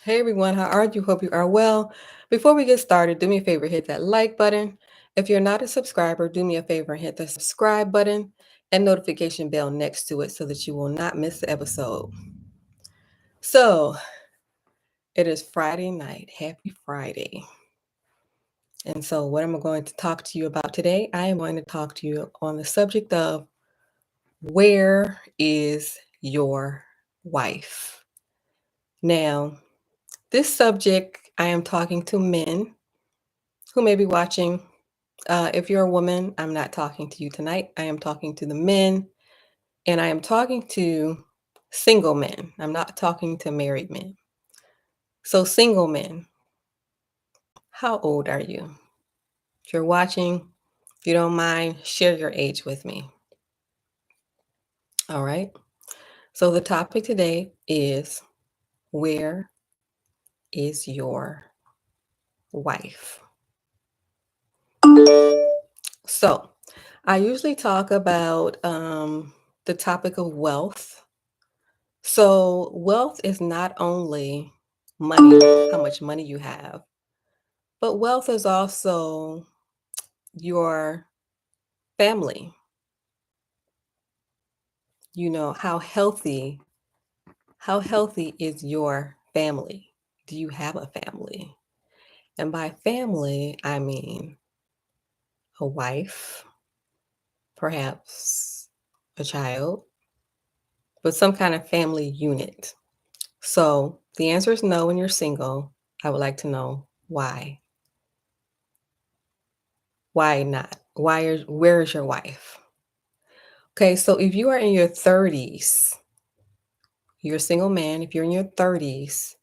Hey everyone, how are you? Hope you are well. Before we get started, do me a favor, hit that like button. If you're not a subscriber, do me a favor and hit the subscribe button and notification bell next to it so that you will not miss the episode. So, it is Friday night. Happy Friday. And so, what am I going to talk to you about today? I am going to talk to you on the subject of where is your wife? Now, this subject, I am talking to men who may be watching. If you're a woman, I'm not talking to you tonight. I am talking to the men, and I am talking to single men. I'm not talking to married men. So, single men, how old are you? If you're watching, if you don't mind, share your age with me. All right. So, the topic today is where is your wife? So, I usually talk about the topic of wealth. So, wealth is not only money, how much money you have, but wealth is also your family. You know, how healthy is your family? Do you have a family? And by family, I mean a wife, perhaps a child, but some kind of family unit. So, the answer is no when you're single. I would like to know why. Why not? Where is your wife? Okay, so if you are in your 30s, you're a single man, if you're in your 30s,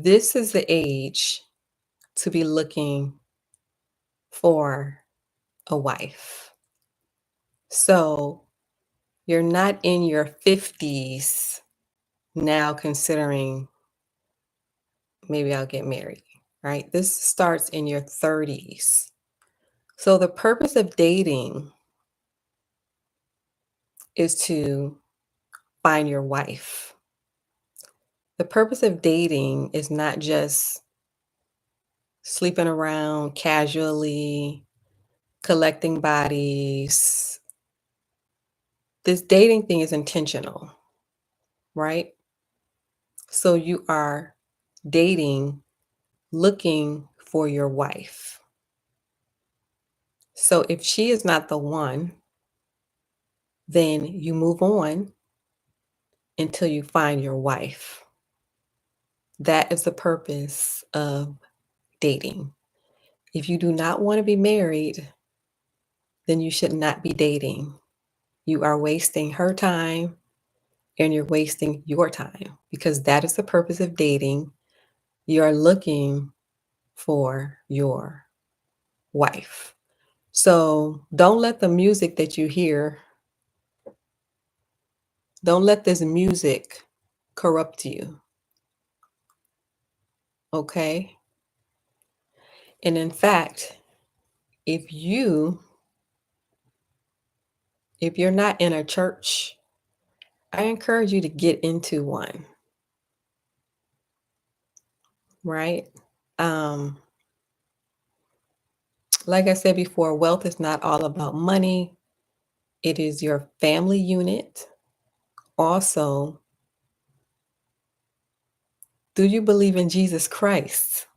this is the age to be looking for a wife. So you're not in your 50s now considering maybe I'll get married, right? This starts in your 30s. So the purpose of dating is to find your wife. The purpose of dating is not just sleeping around casually, collecting bodies. This dating thing is intentional, right? So you are dating, looking for your wife. So if she is not the one, then you move on until you find your wife. That is the purpose of dating. If you do not want to be married, then you should not be dating. You are wasting her time and you're wasting your time because that is the purpose of dating. You are looking for your wife. So don't let the music that you hear, don't let this music corrupt you. Okay. And in fact, if you if you're not in a church, I encourage you to get into one, right? Um, like I said before, wealth is not all about money. It is your family unit. Also, do you believe in Jesus Christ?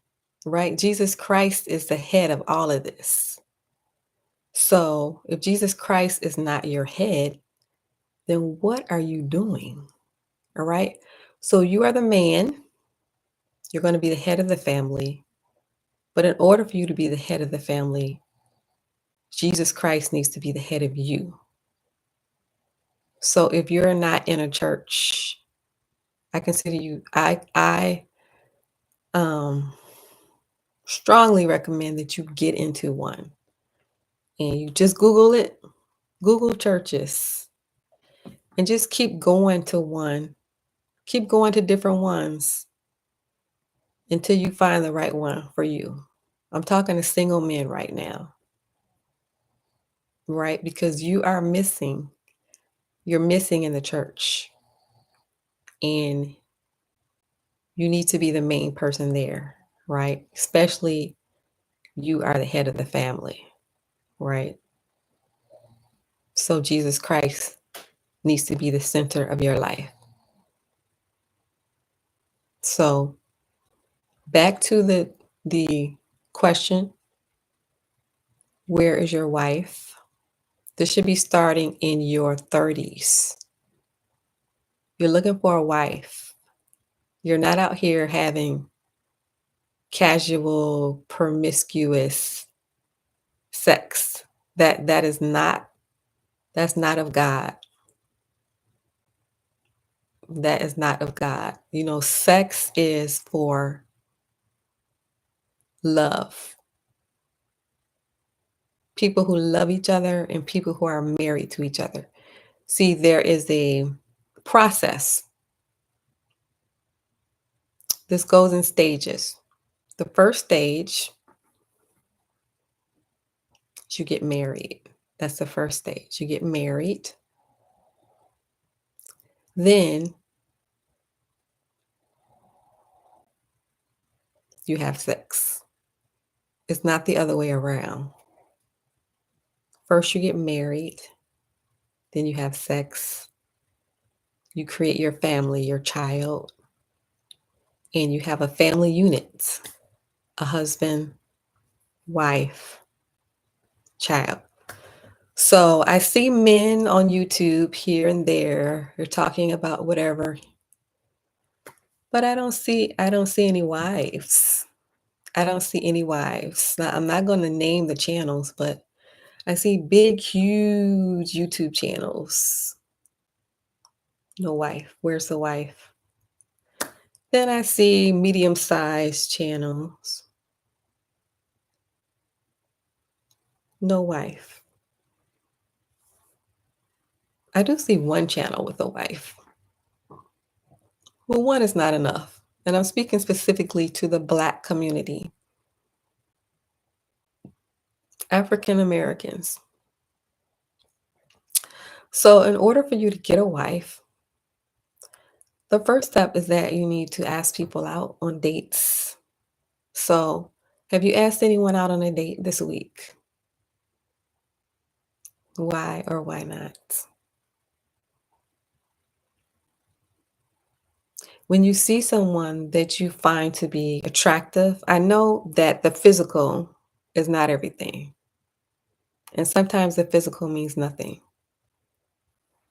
Right? Jesus Christ is the head of all of this. So, if Jesus Christ is not your head, then what are you doing? All right? So, you are the man, you're going to be the head of the family. But in order for you to be the head of the family, Jesus Christ needs to be the head of you. So, if you're not in a church, I consider you, I um, strongly recommend that you get into one and you just Google it, Google churches, and just keep going to one, keep going to different ones until you find the right one for you. I'm talking to single men right now, right? Because you're missing in the church. And You need to be the main person there, right? Especially you are the head of the family, right? So Jesus Christ needs to be the center of your life. So back to the question, where is your wife? This should be starting in your 30s. You're looking for a wife. You're not out here having casual, promiscuous sex. That is not that's not of God. That is not of God. You know, sex is for love. People who love each other and people who are married to each other. See, there is a process. This goes in stages. The first stage, you get married. That's the first stage. You get married. Then you have sex. It's not the other way around. First, you get married. Then you have sex. You create your family, your child, and you have a family unit, a husband, wife, child. So I see men on YouTube here and there. They're talking about whatever, but I don't see any wives. I don't see any wives. Now, I'm not going to name the channels, but I see big, huge YouTube channels. No wife. Where's the wife? Then I see medium-sized channels. No wife. I do see one channel with a wife. Well, one is not enough. And I'm speaking specifically to the Black community, African Americans. So, in order for you to get a wife, the first step is that you need to ask people out on dates. So, have you asked anyone out on a date this week? Why or why not? When you see someone that you find to be attractive, I know that the physical is not everything. And sometimes the physical means nothing.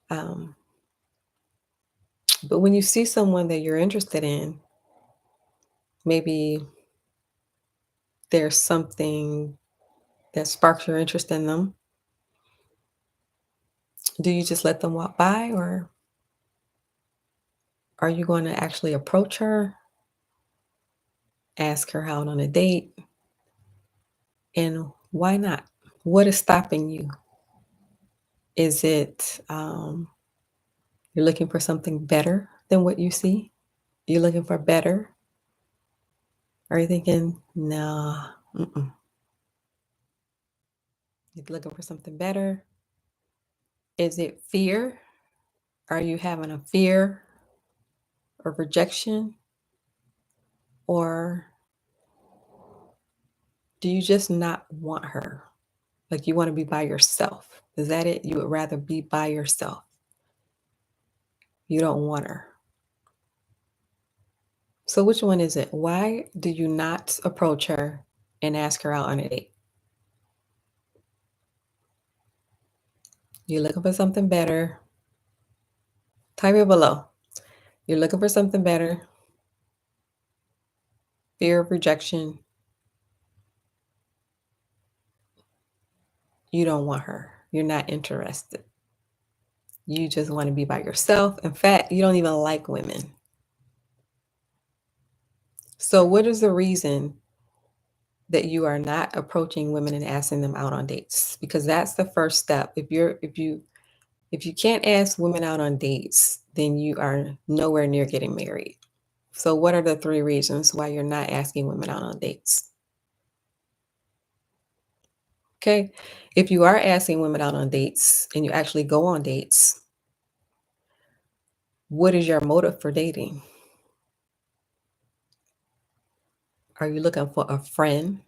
Um, but when you see someone that you're interested in, maybe there's something that sparks your interest in them. Do you just let them walk by, or are you going to actually approach her, ask her out on a date? And why not? What is stopping you? Is it you're looking for something better than what you see? You're looking for better? Are you thinking, no, you're looking for something better? Is it fear? Are you having a fear of rejection? Or do you just not want her? Like you want to be by yourself? Is that it? You would rather be by yourself. You don't want her. So which one is it? Why do you not approach her and ask her out on a date? You're looking for something better. Type it below. You're looking for something better. Fear of rejection. You don't want her. You're not interested. You just want to be by yourself. In fact, you don't even like women. So what is the reason that you are not approaching women and asking them out on dates? Because that's the first step. If you can't ask women out on dates, then you are nowhere near getting married. So what are the 3 reasons why you're not asking women out on dates? Okay? If you are asking women out on dates and you actually go on dates, what is your motive for dating? Are you looking for a friend?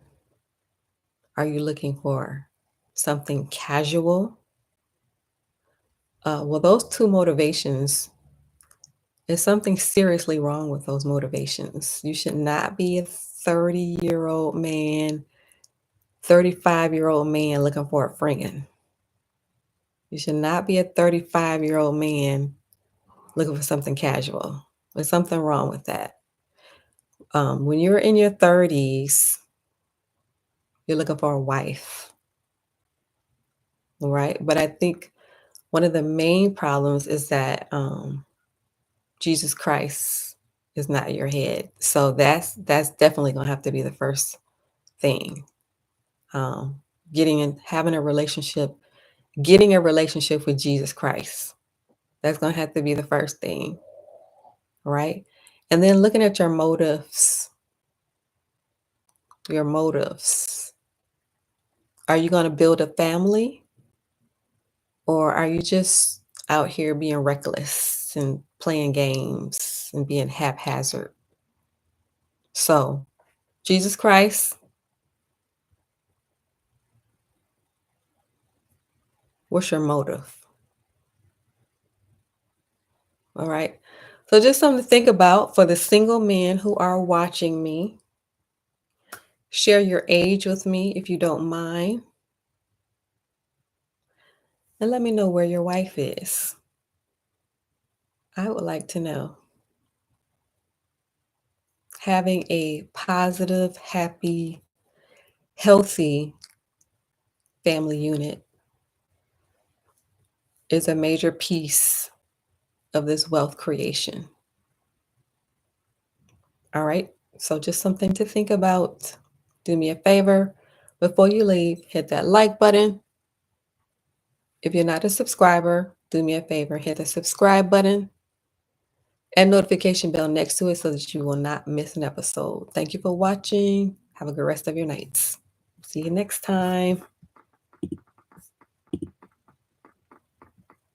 Are you looking for something casual? Well, those two motivations, there's something seriously wrong with those motivations. You should not be a 30-year-old man, 35-year-old man looking for a friend. You should not be a 35-year-old man looking for something casual. There's something wrong with that. When you're in your 30s, you're looking for a wife, right? But I think one of the main problems is that Jesus Christ is not your head. So that's definitely gonna have to be the first thing. Um, getting a relationship with Jesus Christ. That's gonna have to be the first thing, right? And then looking at your motives. Your motives. Are you gonna build a family, or are you just out here being reckless and playing games and being haphazard? So, Jesus Christ, what's your motive? All right. So, just something to think about for the single men who are watching me. Share your age with me if you don't mind. And let me know where your wife is. I would like to know. Having a positive, happy, healthy family unit is a major piece of this wealth creation. All right. So, just something to think about. Do me a favor before you leave, hit that like button. If you're not a subscriber, do me a favor, hit the subscribe button and notification bell next to it so that you will not miss an episode. Thank you for watching. Have a good rest of your nights. See you next time.